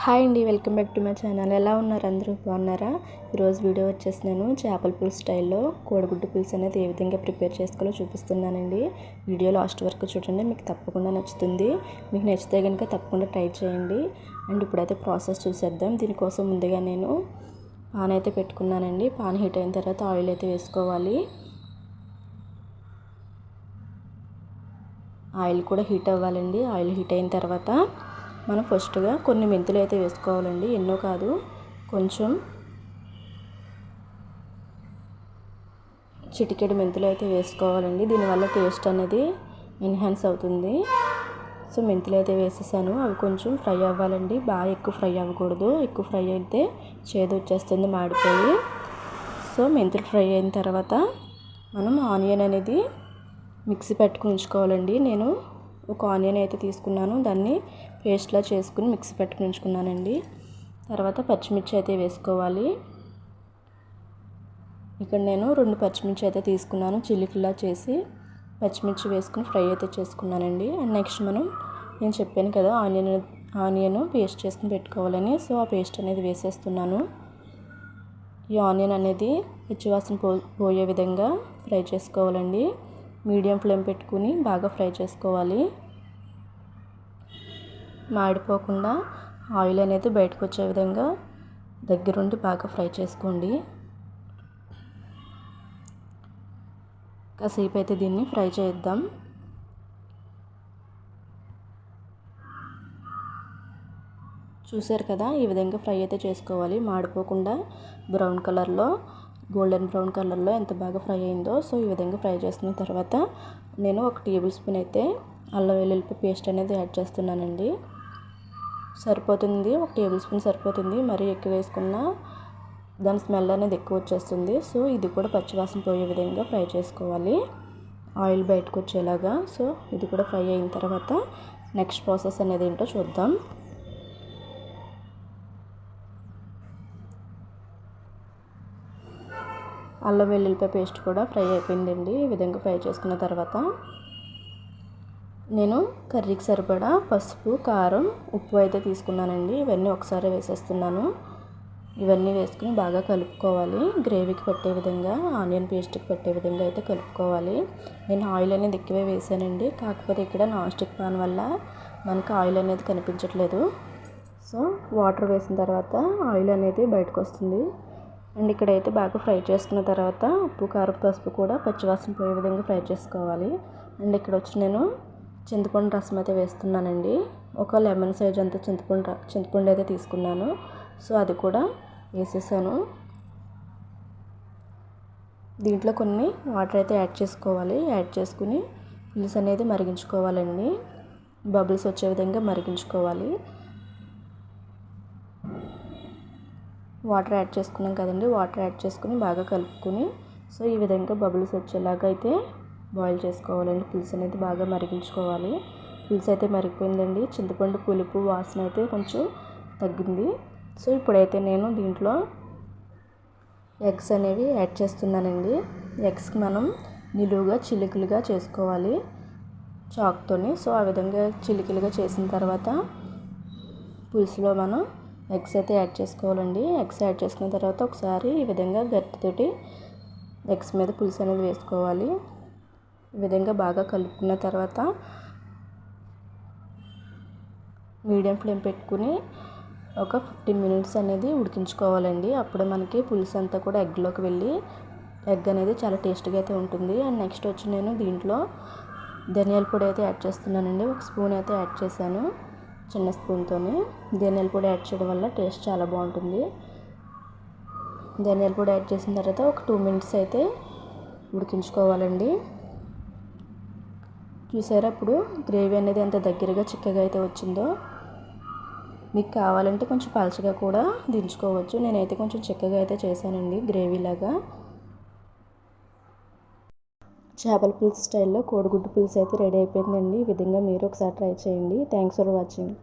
Hi అండి, welcome back to my channel. ఎలా ఉన్నారు అందరూ? బాగున్నారా? ఈరోజు వీడియో వచ్చేసి నేను చేపల పులుసు స్టైల్లో కోడిగుడ్డు పులుసు అనేది ఏ విధంగా ప్రిపేర్ చేసుకోవాలో చూపిస్తున్నానండి. వీడియో లాస్ట్ వరకు చూడండి, మీకు తప్పకుండా నచ్చుతుంది. మీకు నచ్చితే కనుక తప్పకుండా ట్రై చేయండి. అండ్ ఇప్పుడైతే ప్రాసెస్ చూసేద్దాం. దీనికోసం ముందుగా నేను పాన్ అయితే పెట్టుకున్నానండి. పాన్ హీట్ అయిన తర్వాత ఆయిల్ అయితే వేసుకోవాలి. ఆయిల్ కూడా హీట్ అవ్వాలండి. ఆయిల్ హీట్ అయిన తర్వాత మనం ఫస్ట్గా కొన్ని మెంతులు అయితే వేసుకోవాలండి. ఎన్నో కాదు, కొంచెం చిటికెడు మెంతులు అయితే వేసుకోవాలండి. దీనివల్ల టేస్ట్ అనేది ఎన్హాన్స్ అవుతుంది. సో మెంతులు అయితే వేసేసాను. అవి కొంచెం ఫ్రై అవ్వాలండి. బాగా ఎక్కువ ఫ్రై అవ్వకూడదు. ఎక్కువ ఫ్రై అయితే చేదు వచ్చేస్తుంది, మాడిపోయి. సో మెంతులు ఫ్రై అయిన తర్వాత మనం ఆనియన్ అనేది మిక్సీ పెట్టుకుని ఉంచుకోవాలండి. నేను ఒక ఆనియన్ అయితే తీసుకున్నాను, దాన్ని పేస్ట్లా చేసుకుని మిక్సీ పెట్టుకుని ఉంచుకున్నానండి. తర్వాత పచ్చిమిర్చి అయితే వేసుకోవాలి. ఇక్కడ నేను 2 పచ్చిమిర్చి అయితే తీసుకున్నాను, చిల్లికిలా చేసి పచ్చిమిర్చి వేసుకుని ఫ్రై అయితే చేసుకున్నానండి. అండ్ నెక్స్ట్ నేను చెప్పాను కదా ఆనియన్ పేస్ట్ చేసుకుని పెట్టుకోవాలని. సో ఆ పేస్ట్ అనేది వేసేస్తున్నాను. ఈ ఆనియన్ అనేది పచ్చివాసన పోయే విధంగా ఫ్రై చేసుకోవాలండి. మీడియం ఫ్లేమ్ పెట్టుకుని బాగా ఫ్రై చేసుకోవాలి. మాడిపోకుండా ఆయిల్ అనేది బయటకు వచ్చే విధంగా దగ్గరుండి బాగా ఫ్రై చేసుకోండి. కాసేపు అయితే దీన్ని ఫ్రై చేద్దాం. చూసారు కదా, ఈ విధంగా ఫ్రై అయితే చేసుకోవాలి. మాడిపోకుండా బ్రౌన్ కలర్లో, గోల్డెన్ బ్రౌన్ కలర్లో ఎంత బాగా ఫ్రై అయిందో. సో ఈ విధంగా ఫ్రై చేసుకున్న తర్వాత నేను 1 టేబుల్ స్పూన్ అయితే అల్లం వెల్లుల్లి పేస్ట్ అనేది యాడ్ చేస్తున్నానండి. సరిపోతుంది, 1 టేబుల్ స్పూన్ సరిపోతుంది. మరీ ఎక్కువ వేసుకున్నా దాని స్మెల్ అనేది ఎక్కువ వచ్చేస్తుంది. సో ఇది కూడా పచ్చివాసన పోయే విధంగా ఫ్రై చేసుకోవాలి, ఆయిల్ బయటకు వచ్చేలాగా. సో ఇది కూడా ఫ్రై అయిన తర్వాత నెక్స్ట్ ప్రాసెస్ అనేది ఏంటో చూద్దాం. అల్లం వెల్లుల్లిపాయ పేస్ట్ కూడా ఫ్రై అయిపోయిందండి. ఈ విధంగా ఫ్రై చేసుకున్న తర్వాత నేను కర్రీకి సరిపడా పసుపు, కారం, ఉప్పు అయితే తీసుకున్నానండి. ఇవన్నీ ఒకసారి వేసేస్తున్నాను. ఇవన్నీ వేసుకుని బాగా కలుపుకోవాలి. గ్రేవీకి పెట్టే విధంగా, ఆనియన్ పేస్ట్కి పెట్టే విధంగా అయితే కలుపుకోవాలి. నేను ఆయిల్ అనేది ఎక్కువే వేసానండి, కాకపోతే ఇక్కడ నాన్ స్టిక్ పాన్ వల్ల మనకు ఆయిల్ అనేది కనిపించట్లేదు. సో వాటర్ వేసిన తర్వాత ఆయిల్ అనేది బయటకు వస్తుంది. అండ్ ఇక్కడైతే బాగా ఫ్రై చేసుకున్న తర్వాత ఉప్పు, కారం, పసుపు కూడా పచ్చివాసన పోయే విధంగా ఫ్రై చేసుకోవాలి. అండ్ ఇక్కడ వచ్చి నేను చింతపండు రసం అయితే వేస్తున్నానండి. ఒక లెమన్ సైజ్ అంతా చింతపండు అయితే తీసుకున్నాను. సో అది కూడా వేసేసాను. దీంట్లో కొన్ని వాటర్ అయితే యాడ్ చేసుకోవాలి. యాడ్ చేసుకుని పులుసు అనేది మరిగించుకోవాలండి. బబుల్స్ వచ్చే విధంగా మరిగించుకోవాలి. వాటర్ యాడ్ చేసుకున్నాం కదండి, వాటర్ యాడ్ చేసుకుని బాగా కలుపుకొని సో ఈ విధంగా బబుల్స్ వచ్చేలాగా అయితే బాయిల్ చేసుకోవాలండి. పులుసు అనేది బాగా మరిగించుకోవాలి. పులుసు అయితే మరిగిపోయిందండి. చింతపండు పులుపు వాసన అయితే కొంచెం తగ్గింది. సో ఇప్పుడైతే నేను దీంట్లో ఎగ్స్ అనేవి యాడ్ చేస్తున్నానండి. ఎగ్స్కి మనం నిలువుగా చిలుకలుగా చేసుకోవాలి చాక్తోని. సో ఆ విధంగా చిలుకలుగా చేసిన తర్వాత పులుసులో మనం ఎగ్స్ అయితే యాడ్ చేసుకోవాలండి. ఎగ్స్ యాడ్ చేసుకున్న తర్వాత ఒకసారి ఈ విధంగా గరిటెతోటి ఎగ్స్ మీద పులుసు అనేది వేసుకోవాలి. ఈ విధంగా బాగా కలుపుకున్న తర్వాత మీడియం ఫ్లేమ్ పెట్టుకుని ఒక 15 మినిట్స్ అనేది ఉడికించుకోవాలండి. అప్పుడే మనకి పులుసు అంతా కూడా ఎగ్లోకి వెళ్ళి ఎగ్ అనేది చాలా టేస్ట్గా అయితే ఉంటుంది. అండ్ నెక్స్ట్ వచ్చి నేను దీంట్లో ధనియాల పొడి అయితే యాడ్ చేస్తున్నానండి. ఒక స్పూన్ అయితే యాడ్ చేశాను, చిన్న స్పూన్తోని. ధనియాల పొడి యాడ్ చేయడం వల్ల టేస్ట్ చాలా బాగుంటుంది. ధనియాల పొడి యాడ్ చేసిన తర్వాత ఒక 2 మినిట్స్ అయితే ఉడికించుకోవాలండి. చూసారా ఇప్పుడు గ్రేవీ అనేది ఎంత దగ్గరగా చిక్కగా అయితే వచ్చిందో. మీకు కావాలంటే కొంచెం పలచగా కూడా దించుకోవచ్చు. నేనైతే కొంచెం చిక్కగా అయితే చేశానండి గ్రేవీ లాగా. చేపల పులుసు స్టైల్లో కోడిగుడ్డు పులుసు అయితే రెడీ అయిపోయిందండి. ఈ విధంగా మీరు ఒకసారి ట్రై చేయండి. Thanks for watching.